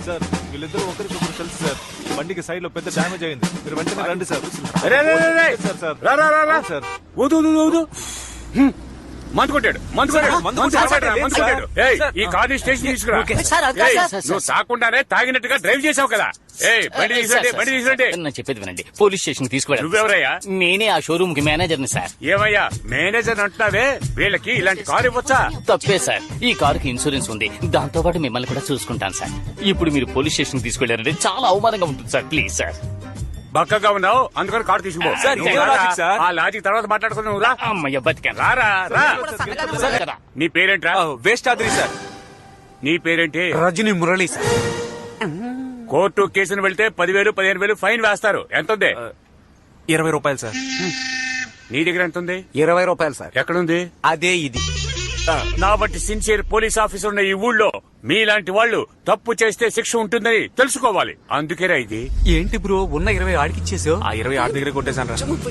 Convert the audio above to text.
Sir వీళ్ళిద్దరూ ఒకరికొకరు తెలుసు సార్. బండికి సైడ్ లో పెద్ద డ్యామేజ్ అయింది. మీరు వెంటనే రండి సార్. సార్ సార్ సార్ ఈ కార్ని స్టేషన్ తీసుకురా. నువ్వు తాకుండానే తాగినట్టుగా డ్రైవ్ చేసావు కదా. బండి తీసుకుంటే నేను చెప్పేది వినండి. పోలీస్ స్టేషన్ తీసుకురా. నువ్వెవరయ్యా? నేనే ఆ షోరూమ్ కి మేనేజర్ని సార్. ఏమయ్యా మేనేజర్ అంటున్నావే? వీళ్ళకి ఇలాంటి కారు ఇవ్వచ్చా? తప్పే సార్. ఈ కారుకి ఇన్సూరెన్స్ ఉంది. దాంతో పాటు మిమ్మల్ని కూడా చూసుకుంటాను సార్. ఇప్పుడు మీరు పోలీస్ స్టేషన్ తీసుకెళ్లారంటే చాలా అవమానంగా ఉంటుంది సార్. Please sir. బక్కగా ఉన్నావు అందుకని కారు తీసుకుపో. ఆ లాజిక్ తర్వాత మాట్లాడుకుని నువ్వు రా. అమ్మయ్య బతికాను. రారా. నీ పేరేంట్రా? వేస్టాద్రి సార్. నీ పేరేంటి? రజనీ మురళి సార్. కోర్టు కేసును వెళ్తే 10,000 15,000 ఫైన్ వేస్తారు. ఎంత ఉంది? 20 రూపాయలు సార్. నీ దగ్గర ఎంత ఉంది? 20 రూపాయలు సార్. ఎక్కడుంది? అదే ఇది. నా బట్టి సిన్సియర్ పోలీస్ ఆఫీసర్ ఉన్న ఈ ఊళ్ళో మీలాంటి వాళ్ళు తప్పు చేస్తే శిక్ష ఉంటుందని తెలుసుకోవాలి. అందుకేరా ఇది. ఏంటి బ్రో ఉన్న 20 ఆడికిచ్చేసావు? ఆ 20 ఆడి దగ్గర కొట్టేశాను రా.